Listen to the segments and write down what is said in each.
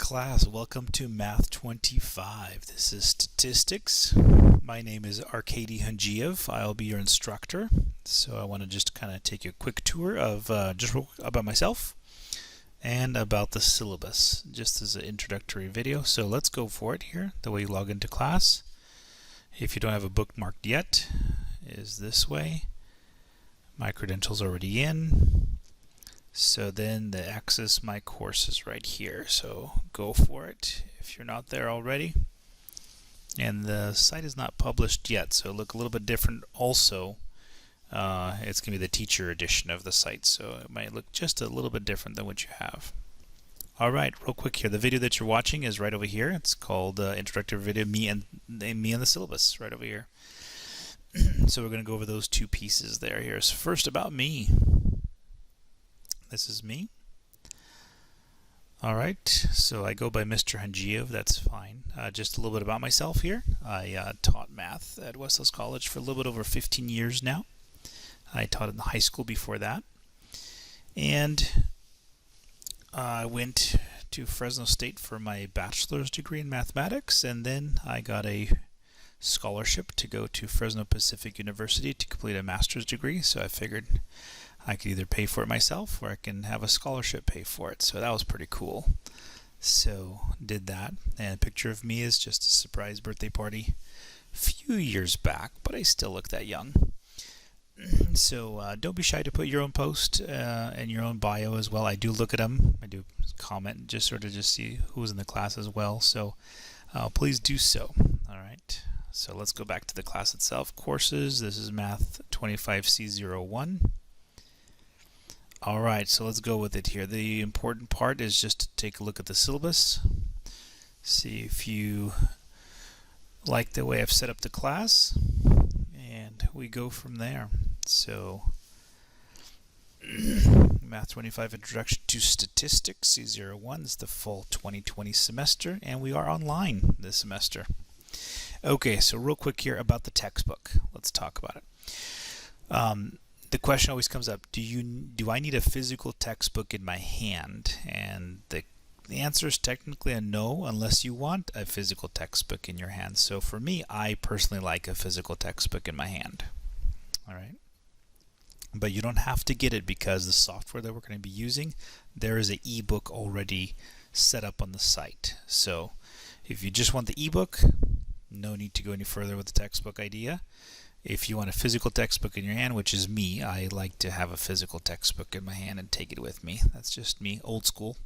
class, welcome to Math25. This is statistics. My name is Arkady Hunjiev. I'll be your instructor. So I want to just kind of take you a quick tour of just about myself and about the syllabus, just as an introductory video. So let's go for it here. The way you log into class, if you don't have a bookmarked yet, is this way. My credentials already in. So then the access my course is right here, so go for it if you're not there already. And the site is not published yet, so it'll look a little bit different also. It's going to be the teacher edition of the site, so it might look just a little bit different than what you have. Alright, real quick here, the video that you're watching is right over here. It's called introductory video, me and the syllabus, right over here. So we're going to go over those two pieces there here. So first, about me. This is me. Alright, so I go by Mr. Hunjiev, that's fine. Just a little bit about myself here. I taught math at West Hills College for a little bit over 15 years now. I taught in the high school before that. And I went to Fresno State for my bachelor's degree in mathematics, and then I got a scholarship to go to Fresno Pacific University to complete a master's degree, so I figured I could either pay for it myself or I can have a scholarship pay for it. So that was pretty cool. So did that. And a picture of me is just a surprise birthday party a few years back, but I still look that young. So don't be shy to put your own post and your own bio as well. I do look at them. I do comment and just sort of just see who's in the class as well. So please do so. All right. So let's go back to the class itself. Courses. This is Math25 C01. Alright, so let's go with it here. The important part is just to take a look at the syllabus. See if you like the way I've set up the class. And we go from there. So, Math25 Introduction to Statistics, C01 is the full 2020 semester, and we are online this semester. Okay, so real quick here about the textbook. Let's talk about it. The question always comes up, do I need a physical textbook in my hand? And the answer is technically a no, unless you want a physical textbook in your hand. So for me, I personally like a physical textbook in my hand. All right. But you don't have to get it because the software that we're going to be using, there is an ebook already set up on the site. So if you just want the ebook, no need to go any further with the textbook idea. If you want a physical textbook in your hand, which is me, I like to have a physical textbook in my hand and take it with me. That's just me, old school.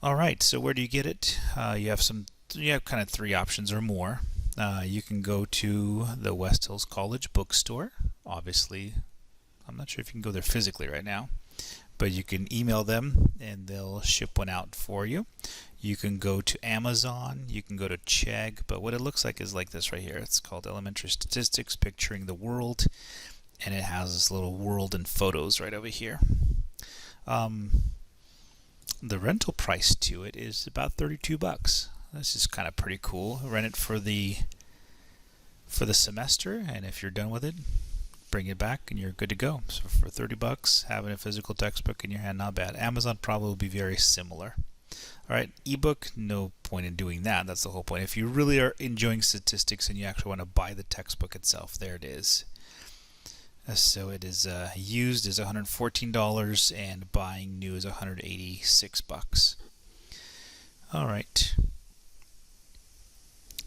Alright, so where do you get it? You have kind of three options or more. You can go to the West Hills College bookstore. Obviously, I'm not sure if you can go there physically right now, but you can email them and they'll ship one out for you. You can go to Amazon, you can go to Chegg, but what it looks like is like this right here. It's called Elementary Statistics, Picturing the World, and it has this little world and photos right over here. The rental price to it is about 32 bucks. This is kind of pretty cool. Rent it for the semester, and if you're done with it, bring it back and you're good to go. So for 30 bucks, having a physical textbook in your hand, not bad. Amazon probably will be very similar. Alright, ebook, no point in doing that. That's the whole point. If you really are enjoying statistics and you actually want to buy the textbook itself, there it is. So it is used is $114 and buying new is 186 bucks. Alright.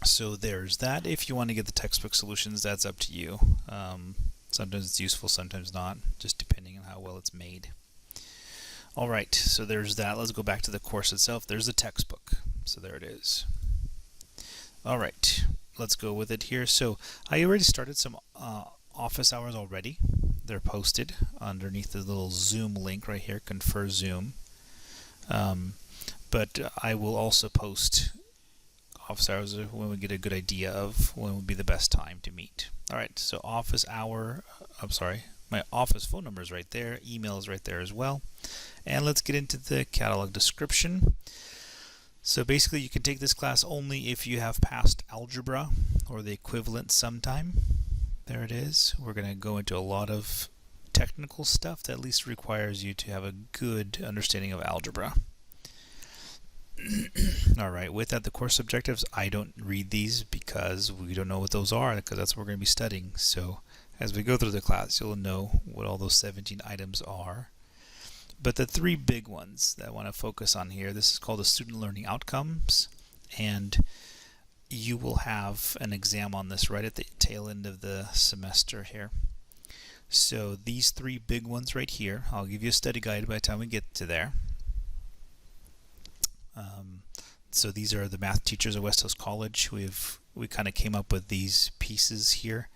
So there's that. If you want to get the textbook solutions, that's up to you. Sometimes it's useful, sometimes not, just depending on how well it's made. Alright, so there's that. Let's go back to the course itself. There's the textbook. So there it is. Alright, let's go with it here. So I already started some office hours already. They're posted underneath the little Zoom link right here, Confer Zoom. But I will also post office hours when we get a good idea of when would be the best time to meet. Alright, so office hour, my office phone number is right there, email is right there as well. And let's get into the catalog description. So basically you can take this class only if you have passed algebra or the equivalent sometime. There it is. We're going to go into a lot of technical stuff that at least requires you to have a good understanding of algebra. All right, with that, the course objectives, I don't read these because we don't know what those are, because that's what we're going to be studying. So as we go through the class, you'll know what all those 17 items are. But the three big ones that I want to focus on here, this is called the student learning outcomes, and you will have an exam on this right at the tail end of the semester here. So these three big ones right here, I'll give you a study guide by the time we get to there. So these are the math teachers at West Hills College. We kind of came up with these pieces here.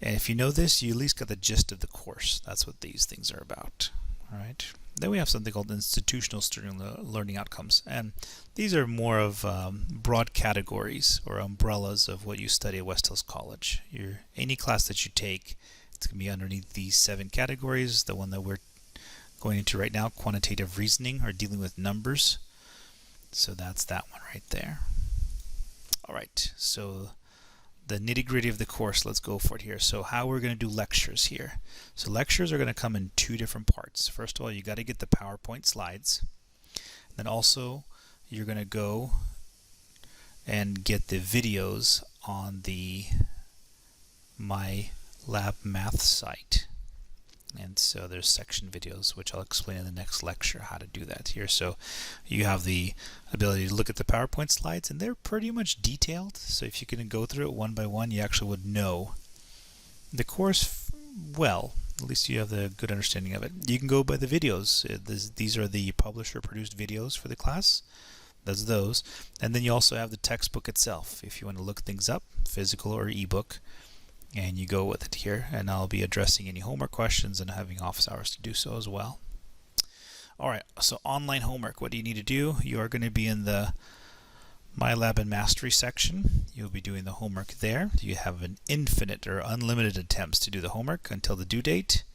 And if you know this, you at least got the gist of the course. That's what these things are about. All right. Then we have something called institutional student learning outcomes. And these are more of broad categories or umbrellas of what you study at West Hills College. Any class that you take, it's going to be underneath these 7 categories. The one that we're going into right now, quantitative reasoning, or dealing with numbers. So that's that one right there. All right, so the nitty-gritty of the course, let's go for it here. So how we're going to do lectures here. So lectures are going to come in 2 different parts. First of all, you got to get the PowerPoint slides. Then also, you're going to go and get the videos on the MyLab math site. And so there's section videos, which I'll explain in the next lecture how to do that here. So you have the ability to look at the PowerPoint slides, and they're pretty much detailed. So if you can go through it one by one, you actually would know the course well. At least you have the good understanding of it. You can go by the videos. These are the publisher-produced videos for the class. That's those. And then you also have the textbook itself, if you want to look things up, physical or ebook. And you go with it here, and I'll be addressing any homework questions and having office hours to do so as well. Alright, so online homework, what do you need to do? You are going to be in the MyLab and Mastery section. You'll be doing the homework there. You have an infinite or unlimited attempts to do the homework until the due date.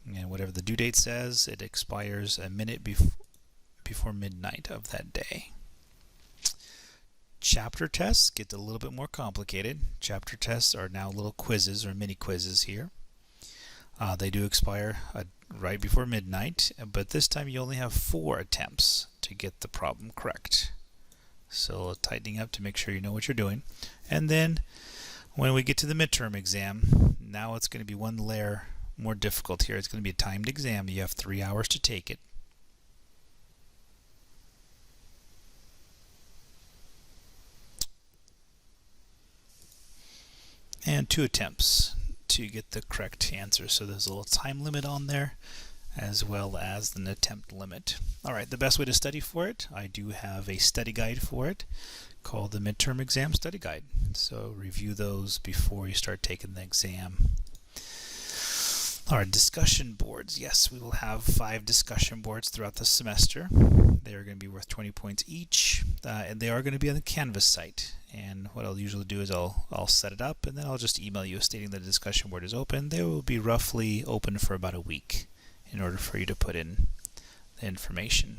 And whatever the due date says, it expires a minute before midnight of that day. Chapter tests get a little bit more complicated. Chapter tests are now little quizzes or mini quizzes here. They do expire right before midnight, but this time you only have 4 attempts to get the problem correct. So tightening up to make sure you know what you're doing. And then when we get to the midterm exam, now it's going to be one layer more difficult here. It's going to be a timed exam. You have 3 hours to take it. And 2 attempts to get the correct answer. So there's a little time limit on there, as well as an attempt limit. Alright, the best way to study for it, I do have a study guide for it called the Midterm Exam Study Guide. So review those before you start taking the exam. Alright, discussion boards. Yes, we will have 5 discussion boards throughout the semester. They are going to be worth 20 points each, and they are going to be on the Canvas site. And what I'll usually do is I'll set it up, and then I'll just email you stating that the discussion board is open. They will be roughly open for about a week in order for you to put in the information.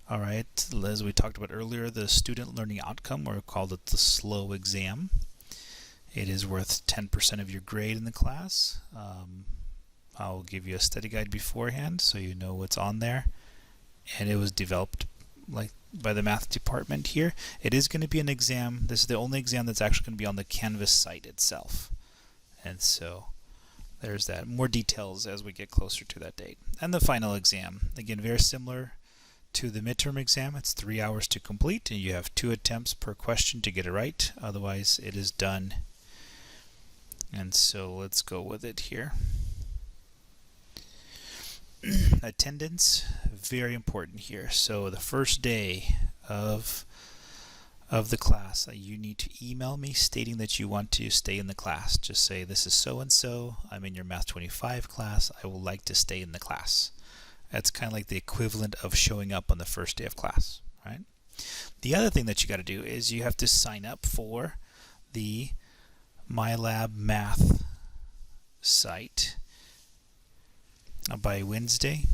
Alright, as we talked about earlier, the student learning outcome, or called it the SLOW exam. It is worth 10% of your grade in the class. I'll give you a study guide beforehand so you know what's on there. And it was developed by the math department here. It is going to be an exam. This is the only exam that's actually going to be on the Canvas site itself. And so there's that. More details as we get closer to that date. And the final exam, again, very similar to the midterm exam. It's 3 hours to complete, and you have 2 attempts per question to get it right. Otherwise, it is done. And so let's go with it here. Attendance, very important here. So the first day of the class, you need to email me stating that you want to stay in the class. Just say, this is so-and-so, I'm in your Math25 class, I would like to stay in the class. That's kind of like the equivalent of showing up on the first day of class, right? The other thing that you got to do is you have to sign up for the MyLab math site by Wednesday.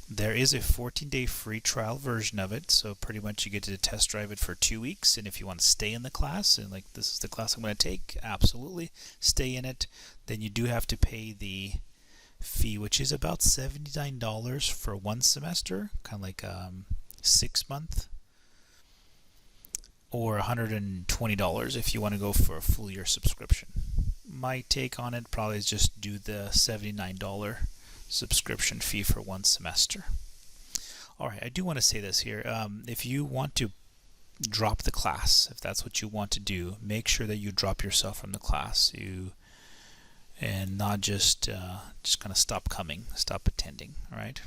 There is a 14-day free trial version of it, so pretty much you get to test drive it for 2 weeks. And if you want to stay in the class, and like, this is the class I'm going to take, absolutely stay in it, then you do have to pay the fee, which is about $79 for 1 semester, kind of like 6-month, or $120 if you want to go for a full year subscription. My take on it probably is just do the $79 subscription fee for 1 semester. Alright, I do want to say this here. If you want to drop the class, if that's what you want to do, make sure that you drop yourself from the class. And not just kind of stop attending. All right.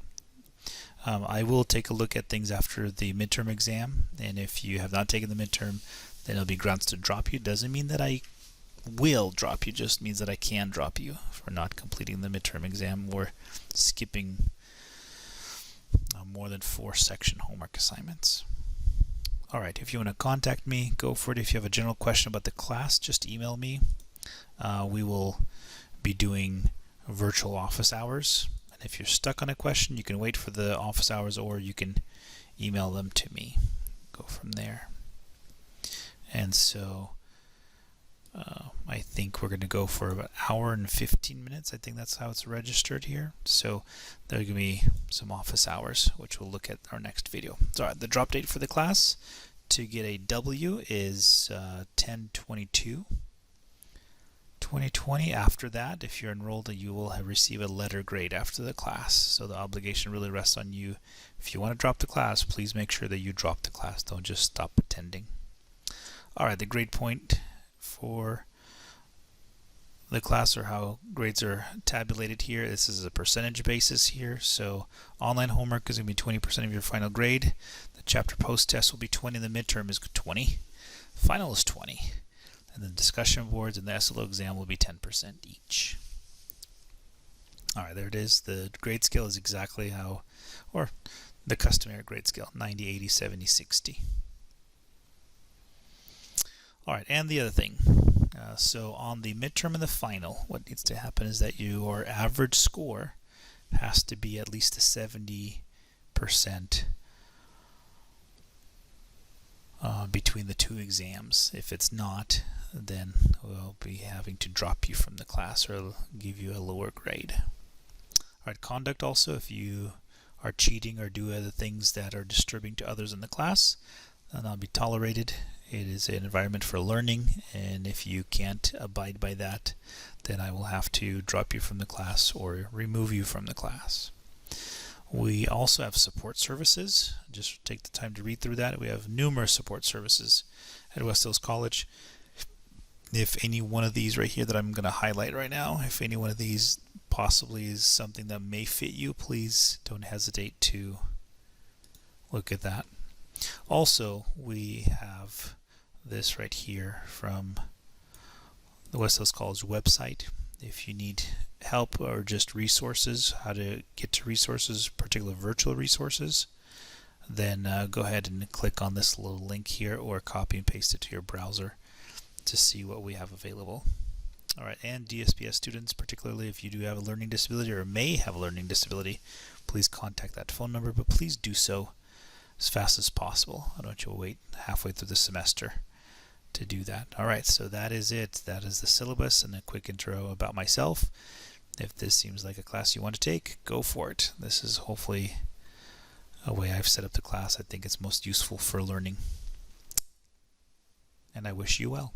I will take a look at things after the midterm exam, and if you have not taken the midterm, then it'll be grounds to drop you. Doesn't mean that I will drop you, just means that I can drop you for not completing the midterm exam or skipping more than 4 section homework assignments. Alright, if you want to contact me, go for it. If you have a general question about the class, just email me. We will be doing virtual office hours. And if you're stuck on a question, you can wait for the office hours, or you can email them to me. Go from there. And so I think we're going to go for about 1 hour and 15 minutes. I think that's how it's registered here. So there are going to be some office hours, which we'll look at our next video. So the drop date for the class to get a W is 10/22/2020. After that, if you're enrolled, you will receive a letter grade after the class. So the obligation really rests on you. If you want to drop the class, please make sure that you drop the class. Don't just stop attending. Alright, the grade point for the class, or how grades are tabulated here. This is a percentage basis here. So online homework is going to be 20% of your final grade. The chapter post test will be 20. The midterm is 20. Final is 20. And the discussion boards and the SLO exam will be 10% each. Alright, there it is. The grade scale is exactly how, or the customary grade scale, 90, 80, 70, 60. Alright, and the other thing. So on the midterm and the final, what needs to happen is that your average score has to be at least a 70% between the 2 exams. If it's not, then we'll be having to drop you from the class or give you a lower grade. Alright, conduct also, if you are cheating or do other things that are disturbing to others in the class, then that'll be tolerated. It is an environment for learning, and if you can't abide by that, then I will have to drop you from the class or remove you from the class. We also have support services. Just take the time to read through that. We have numerous support services at West Hills College. If any one of these right here that I'm going to highlight right now, if any one of these possibly is something that may fit you, please don't hesitate to look at that. Also, we have this right here from the West Hills College website. If you need help or just resources, how to get to resources, particular virtual resources, then go ahead and click on this little link here, or copy and paste it to your browser to see what we have available. Alright, and DSPS students, particularly if you do have a learning disability or may have a learning disability, please contact that phone number, but please do so as fast as possible. I don't want you to wait halfway through the semester to do that. Alright, so that is it. That is the syllabus and a quick intro about myself. If this seems like a class you want to take, go for it. This is hopefully a way I've set up the class. I think it's most useful for learning. And I wish you well.